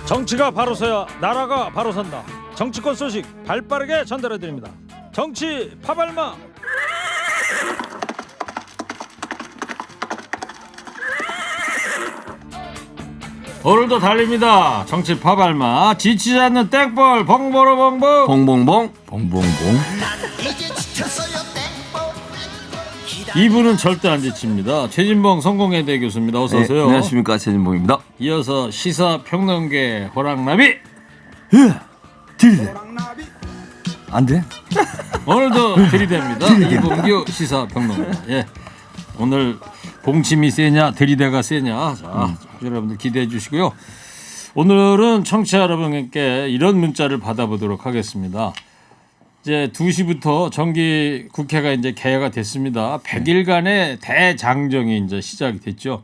정치가 바로 서야 나라가 바로 선다. 정치권 소식 발빠르게 전달해드립니다. 정치 파발마. 오늘도 달립니다. 정치 파발마. 지치지 않는 땡벌 봉보로봉봉. 봉봉봉. 봉봉봉. 2부는 절대 안 지칩니다. 최진봉 성공회대 교수입니다. 어서 오세요. 네, 안녕하십니까, 최진봉입니다. 이어서 시사평론계 호랑나비. 들이대. 안 돼? 오늘도 들이댑니다. 이봉규 시사평론가. 예. 오늘 봉침이 세냐 들이대가 세냐. 자, 여러분들 기대해 주시고요. 오늘은 청취자 여러분께 이런 문자를 받아보도록 하겠습니다. 이제 2시부터 정기 국회가 이제 개회가 됐습니다. 100일간의 대장정이 이제 시작이 됐죠.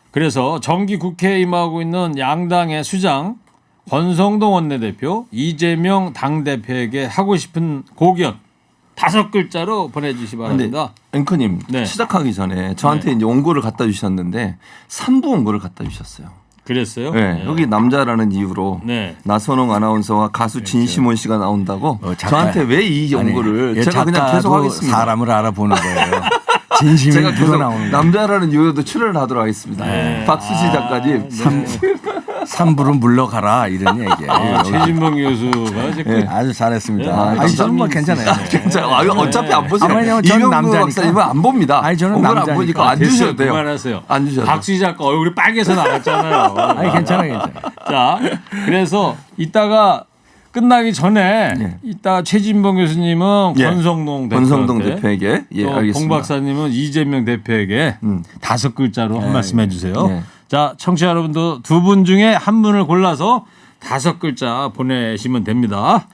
그래서 정기 국회에 임하고 있는 양당의 수장 권성동 원내대표, 이재명 당대표에게 하고 싶은 고견 5글자로 보내주시기 바랍니다. 앵커님, 네. 시작하기 전에 저한테 이제 원고를 갖다 주셨는데 3부 원고를 갖다 주셨어요. 그랬어요? 네, 네. 여기 남자라는 이유로 네. 나선홍 아나운서와 가수 진시몬 씨가 나온다고 저한테 왜 이 원고를 제가 그냥 계속 하겠습니다. 사람을 알아보는 거예요. 진심이 제가 계속 묻어나오는 거예요. 남자라는 이유로도 출연을 하도록 하겠습니다. 네. 박수지 작가님. 삼부로 물러가라 이런 얘기예요. 최진봉 교수가 이제 네. 아주 잘했습니다. 네. 아니 저는 뭐 괜찮아요. 괜찮아요. 어차피 안 보세요. 아니요, 저는 이명구 남자니까. 박사님은 안 봅니다. 아니, 저는 원고를 안 남자니까. 보니까 안 됐어요. 주셔도 돼요. 그만하세요. 안 주셔도 돼요. 박수지 작가 얼굴이 빨개서 나왔잖아요. 아니 괜찮아요. 자, 그래서 이따가 끝나기 전에 네. 이따 최진봉 교수님은 예. 권성동 권성동 대표한테, 대표에게 예, 또 알겠습니다. 공 박사님은 이재명 대표에게 5글자로 한 말씀 해주세요. 네. 자, 청취자 여러분도 2분 중에 한 분을 골라서 5글자 보내시면 됩니다.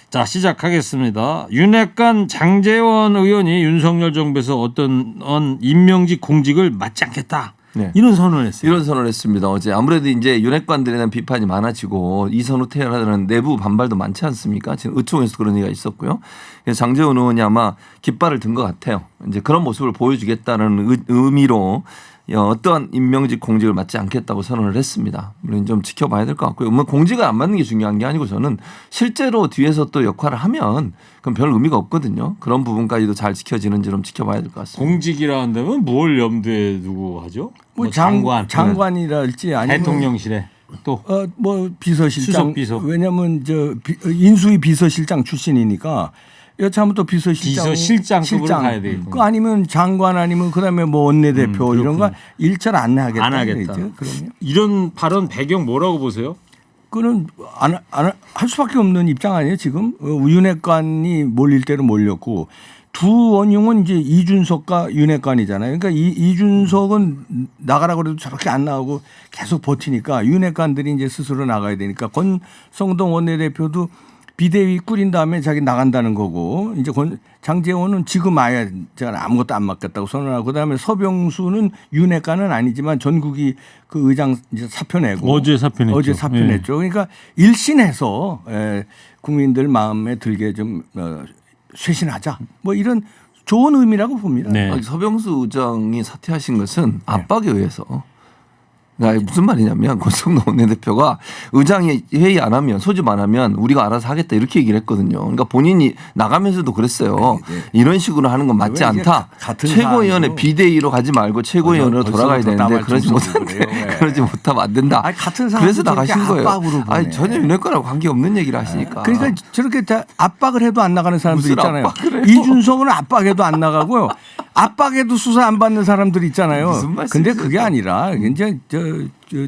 자, 시작하겠습니다. 윤핵관 장제원 의원이 윤석열 정부에서 어떤 임명직 공직을 맡지 않겠다. 네. 이런 선언을 했어요. 이런 선언을 했습니다. 어제 아무래도 이제 윤핵관들에 대한 비판이 많아지고 이선우 퇴연하다는 내부 반발도 많지 않습니까? 지금 의총에서 그런 얘기가 있었고요. 그래서 장제원 의원이 아마 깃발을 든 것 같아요. 이제 그런 모습을 보여주겠다는 의미로 어떠한 임명직 공직을 맡지 않겠다고 선언을 했습니다. 물론 좀 지켜봐야 될 것 같고요. 뭐 공직을 안 맡는 게 중요한 게 아니고 저는 실제로 뒤에서 또 역할을 하면 그럼 별 의미가 없거든요. 그런 부분까지도 잘 지켜지는지 좀 지켜봐야 될 것 같습니다. 공직이라 한다면 뭘 염두에 두고 하죠? 뭐 장관, 장관이랄지 아니면 대통령실에 또 뭐 비서실장. 수석 비서. 왜냐하면 인수위 비서실장 출신이니까. 여차하면 또 비서실장급으로 가야 되겠군요. 그 아니면 장관 아니면 그다음에 뭐 원내대표 이런 거 일절 안 하겠다. 안 하겠다. 그럼요. 이런 발언 배경 뭐라고 보세요? 그는 할 수밖에 없는 입장 아니에요 지금. 윤핵관이 몰릴 대로 몰렸고 두 원흉은 이제 이준석과 윤핵관이잖아요. 그러니까 이준석은 나가라고 해도 저렇게 안 나오고 계속 버티니까 윤핵관들이 이제 스스로 나가야 되니까 권성동 원내대표도 비대위 꾸린 다음에 자기 나간다는 거고 이제 장제원은 지금 아예 제가 아무것도 안 맡겠다고 선언하고 그다음에 서병수는 윤핵관은 아니지만 전국이 그 의장 이제 사표 내고 어제 사표 냈죠. 그러니까 일신해서 국민들 마음에 들게 좀 쇄신하자 뭐 이런 좋은 의미라고 봅니다. 네. 서병수 의장이 사퇴하신 것은 압박에 의해서. 무슨 말이냐면 권성동 원내대표가 의장이 회의 안 하면 소집 안 하면 우리가 알아서 하겠다 이렇게 얘기를 했거든요. 그러니까 본인이 나가면서도 그랬어요. 네. 이런 식으로 하는 건 맞지 않다. 최고위원회 비대위로 가지 말고 최고위원으로 돌아가야 되는데 그러지 못하면 안 된다. 그래서 나가신 거예요. 아니 전혀 윤핵관하고 관계없는 얘기를 하시니까. 그러니까 저렇게 압박을 해도 안 나가는 사람들 있잖아요. 이준석은 압박해도 안 나가고요. 압박해도 수사 안 받는 사람들 있잖아요. 근데 그게 아니라 이제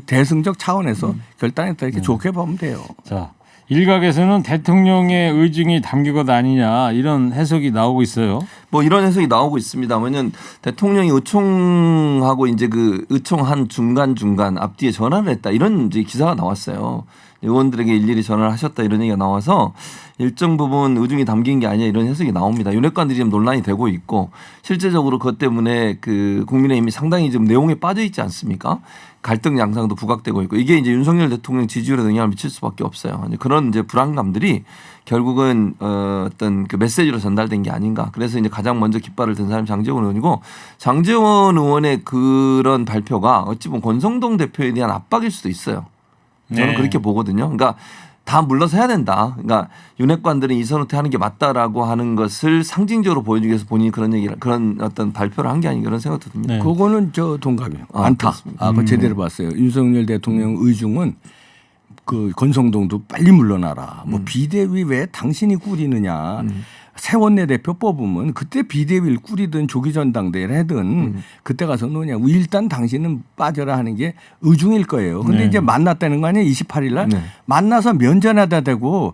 대승적 차원에서 결단했다 이렇게 좋게 보면 돼요. 자, 일각에서는 대통령의 의중이 담긴 것 아니냐 이런 해석이 나오고 있어요. 뭐 이런 해석이 나오고 있습니다만은 대통령이 의총하고 이제 그 의총 한 중간 앞뒤에 전화를 했다 이런 이제 기사가 나왔어요. 의원들에게 일일이 전화를 하셨다 이런 얘기가 나와서 일정 부분 의중이 담긴 게 아니냐 이런 해석이 나옵니다. 윤핵관들이 지금 논란이 되고 있고 실제적으로 그것 때문에 그 국민의힘이 상당히 좀 내용에 빠져 있지 않습니까? 갈등 양상도 부각되고 있고 이게 이제 윤석열 대통령 지지율에 영향을 미칠 수밖에 없어요. 그런 이제 불안감들이 결국은 어떤 그 메시지로 전달된 게 아닌가. 그래서 이제 가장 먼저 깃발을 든 사람이 장제원 의원이고 장제원 의원의 그런 발표가 어찌 보면 권성동 대표에 대한 압박일 수도 있어요. 저는 네. 그렇게 보거든요. 그러니까 다 물러서 해야 된다. 그러니까 윤핵관들은 이선 후퇴하는 게 맞다라고 하는 것을 상징적으로 보여주기 위해서 본인이 그런 얘기를 그런 어떤 발표를 한 게 아닌가 그런 생각도 듭니다. 네. 그거는 저 동감이에요. 아, 안타. 그렇습니다. 그거 제대로 봤어요. 윤석열 대통령 의중은 그 권성동도 빨리 물러나라. 뭐 비대위 왜 당신이 꾸리느냐. 새원내 대표 뽑으면 그때 비대위를 꾸리든 조기 전당대회를 하든 그때 가서 노냐. 일단 당신은 빠져라 하는 게 의중일 거예요. 근데 네. 이제 만났다는 거 아니에요. 28일 날 네. 만나서 면전하다 대고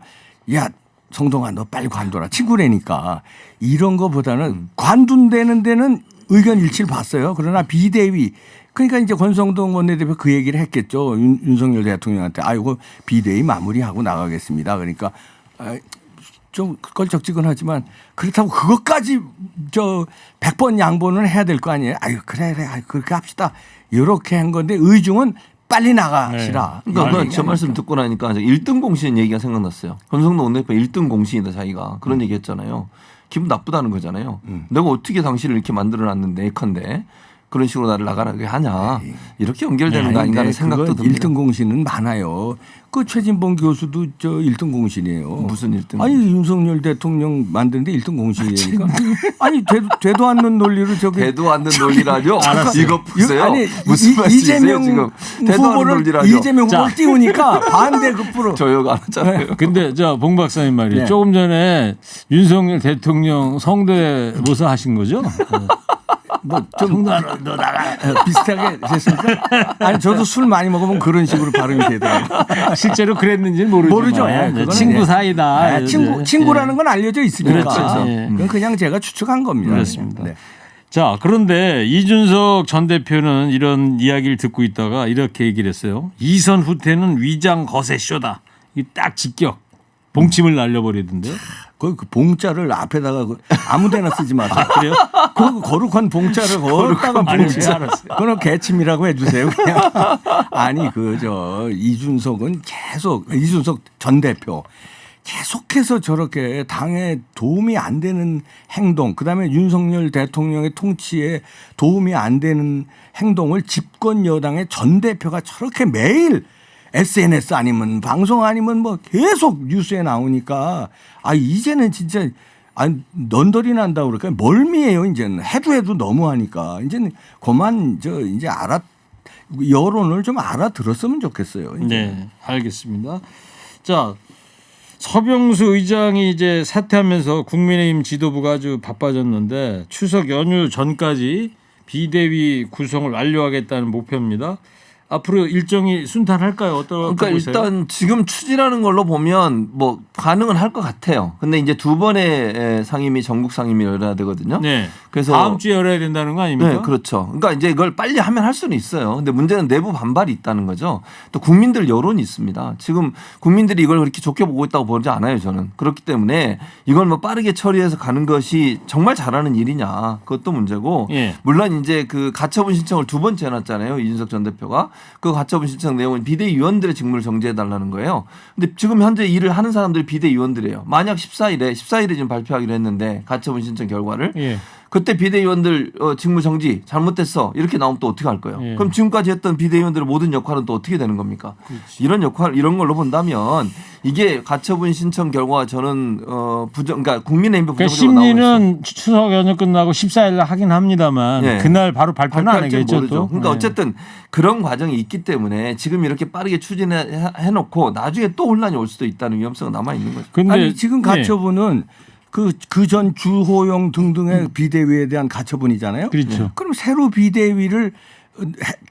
야 성동아 너 빨리 관둬라. 친구라니까. 이런 거보다는 관둔다는 데는 의견 일치를 봤어요. 그러나 비대위 그러니까 이제 권성동 원내대표 그 얘기를 했겠죠. 윤석열 대통령한테 아이고 비대위 마무리하고 나가겠습니다. 그러니까 좀 껄쩍지근하지만 그렇다고 그것까지 저 100번 양보는 해야 될 거 아니에요. 아유 그래 아유, 그렇게 합시다. 이렇게 한 건데 의중은 빨리 나가시라. 네. 그러니까 저 말씀 듣고 나니까 1등 공신 얘기가 생각났어요. 권성동 원내대표 1등 공신이다 자기가 그런 얘기 했잖아요. 기분 나쁘다는 거잖아요. 내가 어떻게 당신을 이렇게 만들어놨는데 예컨대 그런 식으로 나를 나가라게 하냐. 이렇게 연결되는 거 아닌가 하는 생각도 듭니다. 1등 공신은 많아요. 그 최진봉 교수도 저 1등 공신이에요. 무슨 1등? 아니 윤석열 대통령 만드는데 1등 공신이니까. 아니 되도 않는 논리로 저기 되도 않는 논리라뇨. 이거 보세요. 아니 무슨 말씀이세요 이재명 지금. 되도 않는 후보를 논리라뇨. 이재명 후보를 띄우니까 반대급부로. 저요가 안 하잖아요. 근데 봉 박사님 말이에요. 네. 조금 전에 윤석열 대통령 성대모사 하신 거죠? 뭐좀 너 나가 비슷하게 됐습니까? 아니 저도 술 많이 먹으면 그런 식으로 발음이 되더라고요. 실제로 그랬는지는 모르지만 모르죠. 예, 그거는 친구 예. 사이다. 친구라는 건 알려져 있으니까. 그렇죠. 예. 그건 그냥 제가 추측한 겁니다. 그렇습니다. 네. 자, 그런데 이준석 전 대표는 이런 이야기를 듣고 있다가 이렇게 얘기를 했어요. 이선 후퇴는 위장 거세 쇼다. 이 딱 직격 봉침을 날려버리던데. 그 봉자를 앞에다가 아무데나 쓰지 마세요. 그래요? 그 거룩한 봉자를 거기다가 봉지. 알았어요. 그건 개침이라고 해주세요. 그냥. 아니 이준석 전 대표 계속해서 저렇게 당에 도움이 안 되는 행동, 그다음에 윤석열 대통령의 통치에 도움이 안 되는 행동을 집권 여당의 전 대표가 저렇게 매일 SNS 아니면 방송 아니면 뭐 계속 뉴스에 나오니까 이제는 진짜 넌더리 난다 그럴까 멀미예요. 이제는 해도 너무하니까 이제는 그만 이제 여론을 좀 알아들었으면 좋겠어요. 이제. 네, 알겠습니다. 자, 서병수 의장이 이제 사퇴하면서 국민의힘 지도부가 아주 바빠졌는데 추석 연휴 전까지 비대위 구성을 완료하겠다는 목표입니다. 앞으로 일정이 순탄할까요? 어떻게 그러니까 보세요? 일단 지금 추진하는 걸로 보면 뭐 가능은 할 것 같아요. 근데 이제 두 번의 상임위 전국 상임위 열어야 되거든요. 네. 그래서 다음 주에 열어야 된다는 거 아닙니까? 네, 그렇죠. 그러니까 이제 이걸 빨리 하면 할 수는 있어요. 근데 문제는 내부 반발이 있다는 거죠. 또 국민들 여론이 있습니다. 지금 국민들이 이걸 그렇게 좋게 보고 있다고 보지 않아요, 저는. 그렇기 때문에 이걸 뭐 빠르게 처리해서 가는 것이 정말 잘하는 일이냐. 그것도 문제고. 예. 물론 이제 그 가처분 신청을 두 번째 해놨잖아요. 이준석 전 대표가. 그 가처분 신청 내용은 비대위원들의 직무를 정지해달라는 거예요. 근데 지금 현재 일을 하는 사람들이 비대위원들이에요. 만약 14일에 지금 발표하기로 했는데 가처분 신청 결과를. 예. 그때 비대위원들 직무 정지 잘못됐어 이렇게 나오면 또 어떻게 할 거예요? 예. 그럼 지금까지 했던 비대위원들의 모든 역할은 또 어떻게 되는 겁니까? 이런 걸로 본다면 이게 가처분 신청 결과 저는 그러니까 국민의힘 그러니까 부정적으로 나오고 있어요. 심리는 추석 연휴 끝나고 14일 날 하긴 합니다만 네. 그날 바로 발표는 안 발표할지 하겠죠. 모르죠. 또. 그러니까 네. 어쨌든 그런 과정이 있기 때문에 지금 이렇게 빠르게 추진해 놓고 나중에 또 혼란이 올 수도 있다는 위험성은 남아 있는 거죠. 근데 아니 지금 가처분은 그 전 주호영 등등의 비대위에 대한 가처분이잖아요. 그렇죠. 그럼 새로 비대위를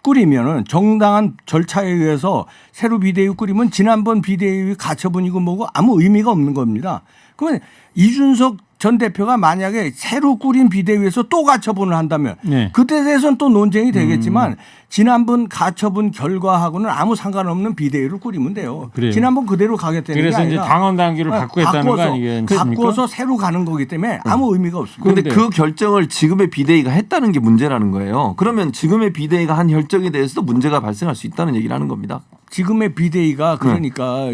꾸리면은 정당한 절차에 의해서 새로 비대위 꾸리면 지난번 비대위 가처분이고 뭐고 아무 의미가 없는 겁니다. 그러면 이준석 전 대표가 만약에 새로 꾸린 비대위에서 또 가처분을 한다면 네. 그때 대해서는 또 논쟁이 되겠지만 지난번 가처분 결과하고는 아무 상관없는 비대위를 꾸리면 돼요. 그래요. 지난번 그대로 가겠다는 게 그래서 아니라 이제 당원 당규를 바꾸겠다는 거 아니겠습니까? 바꿔서 새로 가는 거기 때문에 아무 의미가 없습니다. 그런데 그런데- 그 결정을 지금의 비대위가 했다는 게 문제라는 거예요. 그러면 지금의 비대위가 한 결정에 대해서도 문제가 발생할 수 있다는 얘기를 하는 겁니다. 지금의 비대위가 그러니까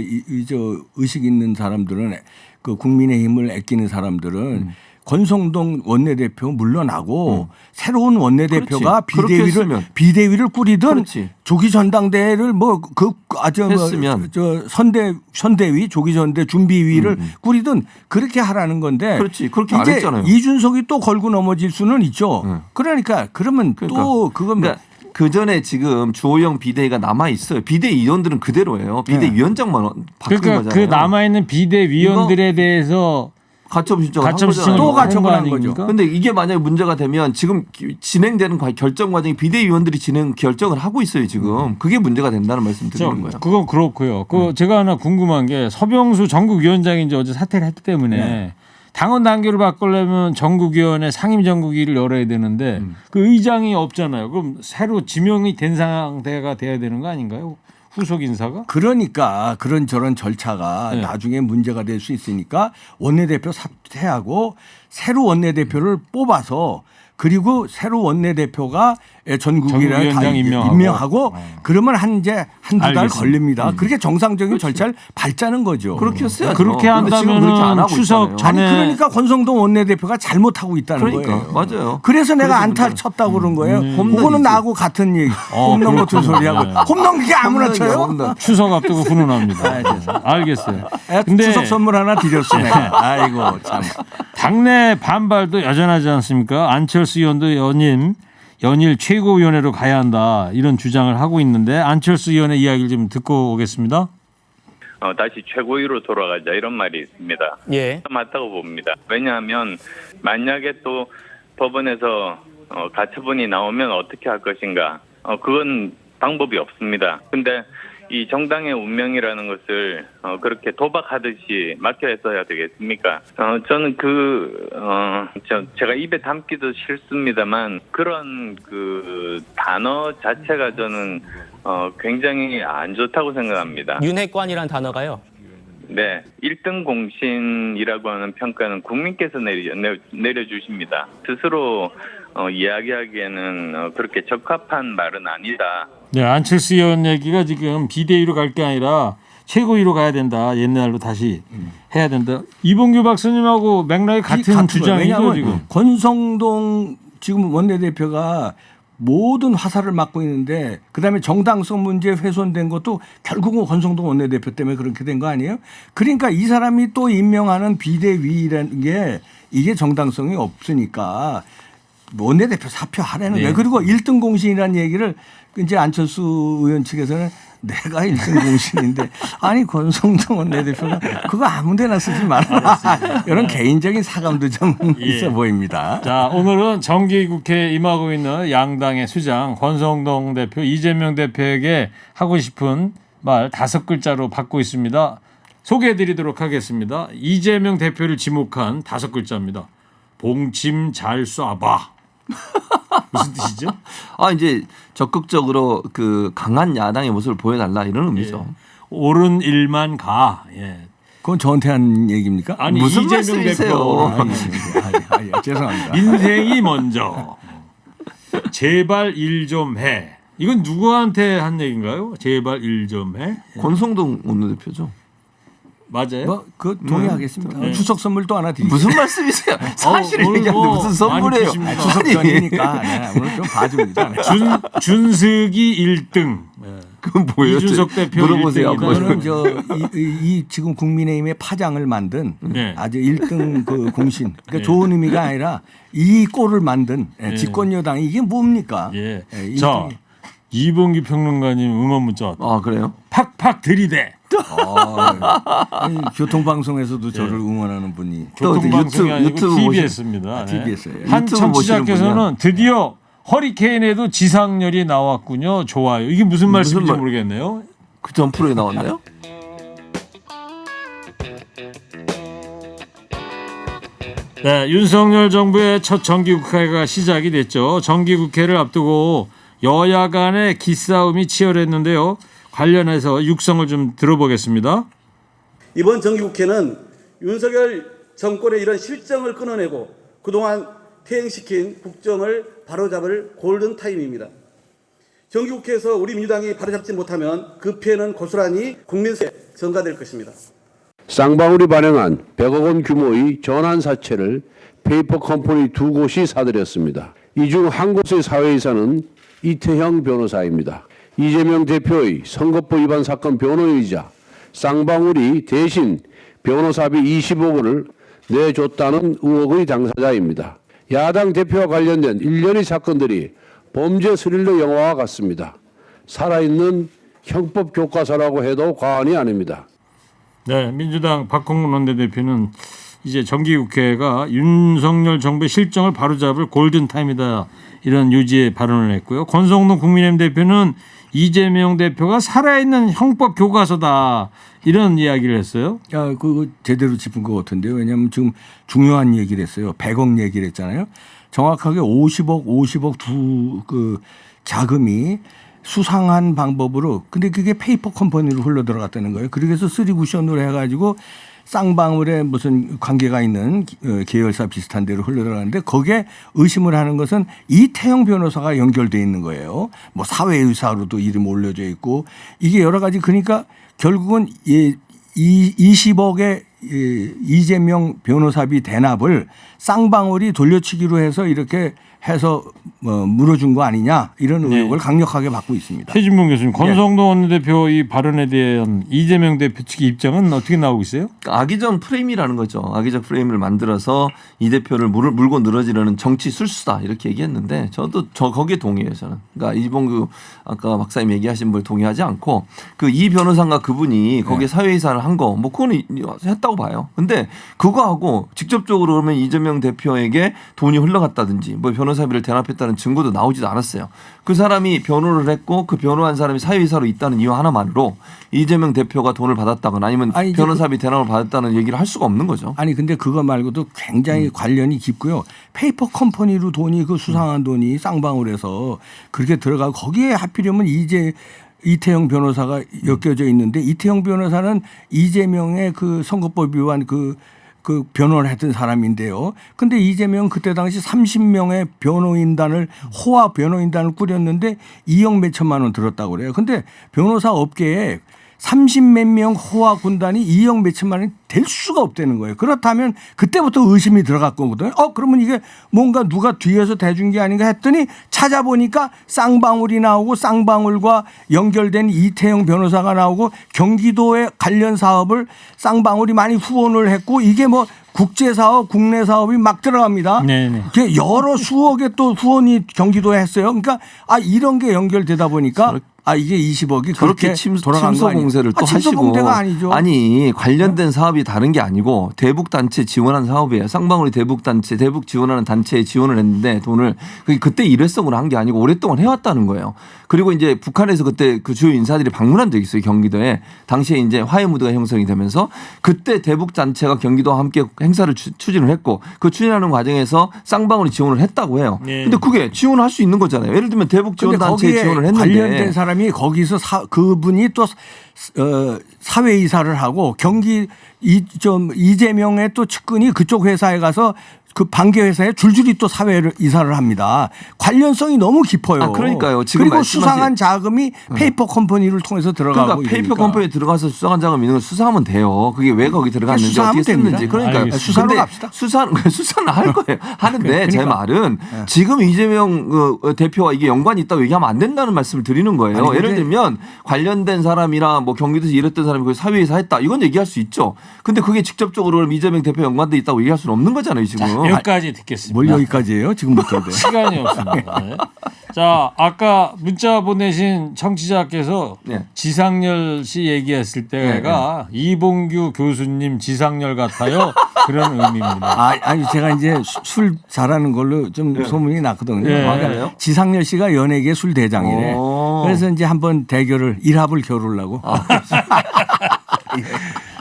저 의식 있는 사람들은 그 국민의힘을 아끼는 사람들은 권성동 원내대표 물러나고 새로운 원내대표가 그렇지. 그렇게 했으면. 비대위를 꾸리든 그렇지. 조기 전당대회를 했으면. 저 선대위 조기 전대 준비위를 꾸리든 그렇게 하라는 건데 그렇지. 그렇게 안 이제 했잖아요. 이준석이 또 걸고 넘어질 수는 있죠. 그러니까 그러면 그러니까. 또 그건 그러니까 그 전에 지금 주호영 비대위가 남아 있어요. 비대위원들은 그대로예요. 비대위원장만 바뀐 그러니까 거잖아요. 그 남아 있는 비대위원들에 대해서 가처분 신청을 한 가처분 신청을 거잖아요. 또 가처분한 한 거 거죠. 아닙니까? 근데 이게 만약에 문제가 되면 지금 진행되는 결정 과정에 비대위원들이 결정을 하고 있어요 지금. 그게 문제가 된다는 말씀 드리는 거예요. 그건 그렇고요. 제가 하나 궁금한 게 서병수 전국위원장이 이제 어제 사퇴를 했기 때문에 당원 당규를 바꾸려면 전국위원회 상임전국위를 열어야 되는데 그 의장이 없잖아요. 그럼 새로 지명이 된 상태가 돼야 되는 거 아닌가요? 후속 인사가? 그러니까 그런 저런 절차가 네. 나중에 문제가 될 수 있으니까 원내대표 사퇴하고 새로 원내대표를 뽑아서 그리고 새로 원내대표가 전국위원회 다 전국위원장 임명하고 그러면 한두 달 알겠습니다. 걸립니다. 그렇게 정상적인 절차를 밟자는 거죠. 그렇게 했어야죠. 그렇게 근데 지금 그렇게 안 한다면 하고 추석 있잖아요. 아니 전에 그러니까 권성동 원내대표가 잘못하고 있다는 그러니까 거예요. 맞아요. 그래서 내가 그래서 안타 문제는- 쳤다고 그런 거예요. 홈런이지. 그거는 나하고 같은 얘기. 홈런 같은 그렇군요. 소리하고 네. 홈런 그게 아무나 홈런이야, 쳐요? 홈런. 추석 앞두고 훈훈합니다. 알겠어요. 근데 추석 선물 하나 드렸어 내가. 아이고 참. 당내 반발도 여전하지 않습니까? 안철수 의원도 연일 최고위원회로 가야 한다 이런 주장을 하고 있는데 안철수 의원의 이야기를 좀 듣고 오겠습니다. 다시 최고위로 돌아가자 이런 말이 있습니다. 예. 맞다고 봅니다. 왜냐하면 만약에 또 법원에서 가처분이 나오면 어떻게 할 것인가? 그건 방법이 없습니다. 근데 이 정당의 운명이라는 것을 그렇게 도박하듯이 맡겨야 되겠습니까? 저는 제가 입에 담기도 싫습니다만 그런 그 단어 자체가 저는 굉장히 안 좋다고 생각합니다. 윤핵관이란 단어가요. 네, 1등 공신이라고 하는 평가는 국민께서 내려주십니다. 스스로 이야기하기에는 그렇게 적합한 말은 아니다. 네, 안철수 의원 얘기가 지금 비대위로 갈 게 아니라 최고위로 가야 된다. 옛날로 다시 해야 된다. 이봉규 박사님하고 맥락이 같은 주장이죠 왜냐하면 지금. 권성동 지금 원내대표가 모든 화살을 맞고 있는데 그다음에 정당성 문제 훼손된 것도 결국은 권성동 원내대표 때문에 그렇게 된 거 아니에요? 그러니까 이 사람이 또 임명하는 비대위라는 게 이게 정당성이 없으니까 원내대표 사표하라는 거예요. 그리고 1등 공신이라는 얘기를 이제 안철수 의원 측에서는 내가 1등 공신인데 아니 권성동 원내대표가 그거 아무 데나 쓰지 말아라. 이런 개인적인 사감도 좀 있어 보입니다. 자, 오늘은 정기국회에 임하고 있는 양당의 수장 권성동 대표, 이재명 대표에게 하고 싶은 말 5글자로 받고 있습니다. 소개해드리도록 하겠습니다. 이재명 대표를 지목한 5글자입니다. 봉침 잘 쏴봐. 무슨 뜻이죠? 이제 적극적으로 그 강한 야당의 모습을 보여달라 이런 의미죠. 옳은 일만 가. 예. 그건 저한테 한 얘기입니까? 아니 무슨 이재명 말씀이세요? 대표 아니, 죄송합니다. 인생이 먼저. 제발 일 좀 해. 이건 누구한테 한 얘기인가요? 제발 일 좀 해. 권성동 원내대표죠. 맞아요? 뭐, 그 동의하겠습니다. 추석 선물 또 하나 드릴게요. 무슨 말씀이세요? 사실을 오늘 얘기하는데 뭐 무슨 많이 선물이에요? 드십니다. 추석 전이니까 네, 오늘 좀 봐줍니다. 네. 준석이 1등. 그건 뭐예요? 이준석 대표 물어보세요. 1등이다. 그거는. 저는 이 지금 국민의힘의 파장을 만든 네. 아주 1등 그 공신. 그러니까 좋은 의미가 아니라 이 꼴을 만든 집권 여당이 이게 뭡니까? 예. 예, 자, 이봉규 평론가님 응원 문자 왔다. 그래요? 팍팍 들이대. 아니, 교통방송에서도 저를 응원하는 분이 또 교통방송이 아니고 유튜브 TBS입니다. TBS예요. 한 유튜브 보시는 청취자께서는 드디어 허리케인에도 지상렬이 나왔군요. 좋아요. 이게 무슨 말씀인지 말- 모르겠네요. 그 전 프로에 나왔나요? 네, 윤석열 정부의 첫 정기국회가 시작이 됐죠. 정기국회를 앞두고 여야 간의 기싸움이 치열했는데요. 관련해서 육성을 좀 들어보겠습니다. 이번 정기국회는 윤석열 정권의 이런 실정을 끊어내고 그동안 퇴행시킨 국정을 바로잡을 골든타임입니다. 정기국회에서 우리 민주당이 바로잡지 못하면 그 피해는 고스란히 국민세에 전가될 것입니다. 쌍방울이 발행한 100억 원 규모의 전환사채를 페이퍼 컴퍼니 2곳이 사들였습니다. 이 중 한 곳의 사회이사는 이태형 변호사입니다. 이재명 대표의 선거법 위반 사건 변호인이자 쌍방울이 대신 변호사비 20억 원을 내줬다는 의혹의 당사자입니다. 야당 대표와 관련된 일련의 사건들이 범죄 스릴러 영화와 같습니다. 살아있는 형법 교과서라고 해도 과언이 아닙니다. 네, 민주당 박홍근 원내대표는 이제 정기국회가 윤석열 정부의 실정을 바로잡을 골든타임이다 이런 요지의 발언을 했고요. 권성동 국민의힘 대표는 이재명 대표가 살아있는 형법 교과서다 이런 이야기를 했어요. 야, 그거 제대로 짚은 것 같은데요. 왜냐하면 지금 중요한 얘기를 했어요. 100억 얘기를 했잖아요. 정확하게 50억 그 자금이 수상한 방법으로 근데 그게 페이퍼 컴퍼니로 흘러 들어갔다는 거예요. 그래서 3쿠션으로 해가지고 쌍방울에 무슨 관계가 있는 계열사 비슷한 데로 흘러 들어가는데 거기에 의심을 하는 것은 이태영 변호사가 연결돼 있는 거예요. 뭐 사회의사로도 이름 올려져 있고 이게 여러 가지 그러니까 결국은 20억의 이재명 변호사비 대납을 쌍방울이 돌려치기로 해서 이렇게 해서 물어준 거 아니냐 이런 의혹을 강력하게 받고 있습니다. 최진봉 교수님, 권성동 원내대표 이 발언에 대한 이재명 대표 측의 입장은 어떻게 나오고 있어요? 악의적 프레임이라는 거죠. 악의적 프레임을 만들어서 이 대표를 물고 늘어지려는 정치 술수다 이렇게 얘기했는데 저도 거기에 동의해요. 저는. 그러니까 이봉규 아까 박사님 얘기하신 걸 동의하지 않고 그 이 변호사가 그분이 거기에 사회이사를 한 거 뭐 그거는 했다고 봐요. 근데 그거하고 직접적으로 그러면 이재명 대표에게 돈이 흘러갔다든지 뭐 변호사비를 대납했다는 증거도 나오지도 않았어요. 그 사람이 변호를 했고 그 변호한 사람이 사회이사로 있다는 이유 하나만으로 이재명 대표가 돈을 받았다거나 아니면 변호사비 대납을 받았다는 얘기를 할 수가 없는 거죠. 아니 근데 그거 말고도 굉장히 관련이 깊고요. 페이퍼 컴퍼니로 돈이 그 수상한 돈이 쌍방울에서 그렇게 들어가고 거기에 하필이면 이태영 변호사가 엮여져 있는데 이태영 변호사는 이재명의 그 선거법 위반 그 변호를 했던 사람인데요. 근데 이재명 그때 당시 30명의 변호인단을 호화 변호인단을 꾸렸는데 2억 몇천만 원 들었다고 그래요. 근데 변호사 업계에 30몇 명 호화 군단이 2억 몇천만 원이 될 수가 없다는 거예요. 그렇다면 그때부터 의심이 들어갔거든요. 그러면 이게 뭔가 누가 뒤에서 대준 게 아닌가 했더니 찾아보니까 쌍방울이 나오고 쌍방울과 연결된 이태영 변호사가 나오고 경기도의 관련 사업을 쌍방울이 많이 후원을 했고 이게 뭐 국제 사업, 국내 사업이 막 들어갑니다. 네네. 여러 수억의 또 후원이 경기도에 했어요. 그러니까 이런 게 연결되다 보니까 이게 20억이 저렇게 돌아간 침소 거 공세를 또 침소 하시고 공세가 아니죠. 아니 관련된 사업이 다른 게 아니고 대북 단체 지원한 사업이에요. 쌍방울이 대북 단체 대북 지원하는 단체에 지원을 했는데 돈을 그때 일회성으로 한 게 아니고 오랫동안 해왔다는 거예요. 그리고 이제 북한에서 그때 그 주요 인사들이 방문한 적이 있어요. 경기도에 당시에 이제 화해 무드가 형성이 되면서 그때 대북 단체가 경기도와 함께 행사를 추진을 했고 그 추진하는 과정에서 쌍방울이 지원을 했다고 해요. 네. 근데 그게 지원을 할 수 있는 거잖아요. 예를 들면 대북 지원 단체에 지원을 했는데 관련된 사람이 거기서 그분이 또 사회이사를 하고 이재명의 또 측근이 그쪽 회사에 가서 그 반개 회사에 줄줄이 또 사회를 이사를 합니다. 관련성이 너무 깊어요. 그러니까요. 지금 그리고 수상한 자금이 페이퍼 컴퍼니를 통해서 들어가고 그러니까 페이퍼 컴퍼니에 들어가서 수상한 자금 있는 걸 수사하면 돼요. 그게 왜 거기 들어갔는지 어떻게 썼는지. 그러니까 수사로 갑시다. 수사는 할 거예요. 하는데 그러니까. 제 말은 지금 이재명 대표와 이게 연관이 있다고 얘기하면 안 된다는 말씀을 드리는 거예요. 아니, 예를 들면 관련된 사람이나 뭐 경기도에서 일했던 사람이 거기 사회이사 했다. 이건 얘기할 수 있죠. 근데 그게 직접적으로 그럼 이재명 대표 연관돼 있다고 얘기할 수는 없는 거잖아요. 지금. 여기까지 듣겠습니다. 뭘 여기까지예요? 지금부터. 시간이 없습니다. 네. 자, 아까 문자 보내신 청취자께서 네. 지상렬 씨 얘기했을 때가 이봉규 교수님 지상렬 같아요. 그런 의미입니다. 아니 제가 이제 술 잘하는 걸로 좀 소문이 났거든요. 네. 맞아요? 지상렬 씨가 연예계 술 대장이래. 그래서 이제 한번 대결을 일합을 겨루려고.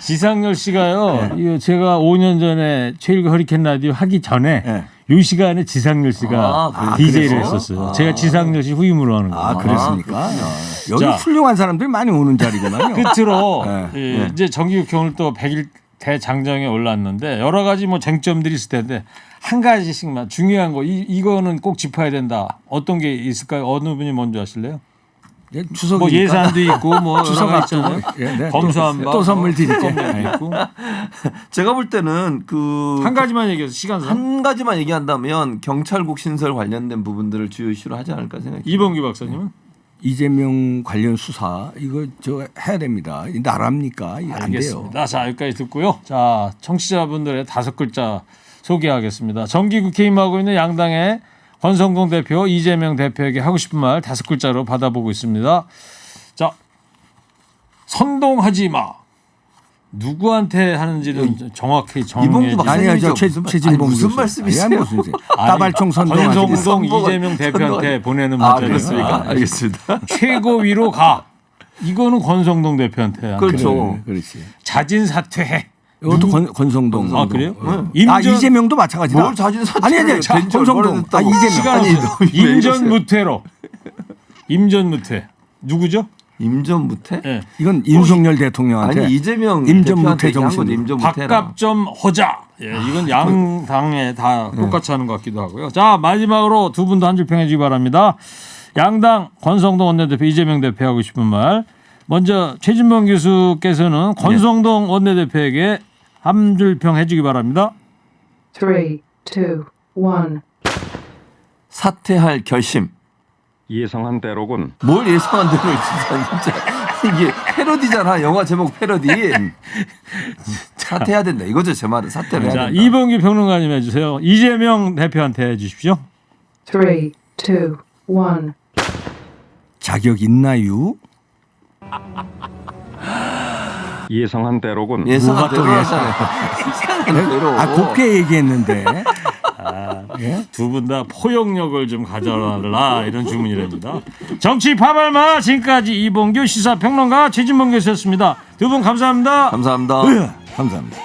지상렬 씨가요. 이거 제가 5년 전에 최일구 허리케인 라디오 하기 전에 네. 이 시간에 지상렬 씨가 DJ를 그래서? 했었어요. 제가 지상렬 씨 후임으로 하는 거예요. 아, 그랬습니까? 여기 자. 훌륭한 사람들이 많이 오는 자리구만요. 끝으로 네. 이제 정기국회오늘 또 100일 대장정에 올랐는데 여러 가지 뭐 쟁점들이 있을 텐데 한 가지씩만 중요한 거 이거는 꼭 짚어야 된다. 어떤 게 있을까요? 어느 분이 먼저 하실래요? 예, 추석이니까. 뭐 예산도 있고 뭐 여러 추석 가지 앞두고 있잖아요. 예, 네. 검수한 바 또 선물 드릴게요. 있고 제가 볼 때는 그 한 가지만 얘기해서 시간상 한 가지만 얘기한다면 경찰국 신설 관련된 부분들을 주요 이슈로 하지 않을까 생각해요. 이범규 박사님은 이재명 관련 수사 이거 저 해야 됩니다. 이 나라입니까? 이거 안 돼요. 알겠습니다. 자 여기까지 듣고요. 자 청취자분들의 5글자 소개하겠습니다. 정기국회임하고 있는 양당의 권성동 대표, 이재명 대표에게 하고 싶은 말 5글자로 받아보고 있습니다. 자 선동하지 마. 누구한테 하는지는 정확히 정해 이봉규 박사- 아니요, 저 무슨 최진봉 무슨 교수. 말씀이세요? 아니, 무슨 따발총 선동하지 권성동 선동은- 이재명 대표한테 보내는 아, 문자입니다. 그렇습니까? 알겠습니다. 최고위로 가. 이거는 권성동 대표한테 하는 그렇죠. 거예요. 그렇지. 자진 사퇴해. 이것도 권성동. 아 그래요? 아 이재명도 마찬가지다. 뭘 자진 사퇴를 아니 된 지 권성동. 얼마나 아 됐다고. 이재명. 시간 아니, 없어요. 너무 왜 이러세요? 임전무퇴로. 임전무퇴. 누구죠? 임전무퇴? 예. 이건 윤석열 대통령한테 아니 이재명 임전무퇴 대표한테 얘기한 건 정신. 임전무퇴라. 밥값 좀 허자. 예, 이건 양 당에 다 똑같이 하는 것 같기도 하고요. 자 마지막으로 두 분도 한 줄 평해 주기 바랍니다. 양당 권성동 원내대표 이재명 대표 하고 싶은 말. 먼저 최진봉 교수께서는 권성동 원내대표에게 한 줄 평해 주기 바랍니다. 3, 2, 1. 사퇴할 결심. 예상한 대로군. 뭘 예상한 대로 진짜 이게 패러디잖아. 영화 제목 패러디. 사퇴해야 된다. 이거죠 제 말은 사퇴를 해야 자 된다. 이범규 평론가님 해주세요. 이재명 대표한테 해주십시오. 3, 2, 1. 자격 있나요? 예상한 대로군. 예상한 뭐가 또 대로 하잖아요. 예상한 대로. 아 곱게 얘기했는데. 두 분 다 포용력을 좀 가져라 이런 주문이랍니다. 정치 파발마 지금까지 이봉규 시사평론가 최진봉 교수였습니다. 두 분 감사합니다. 감사합니다. 감사합니다.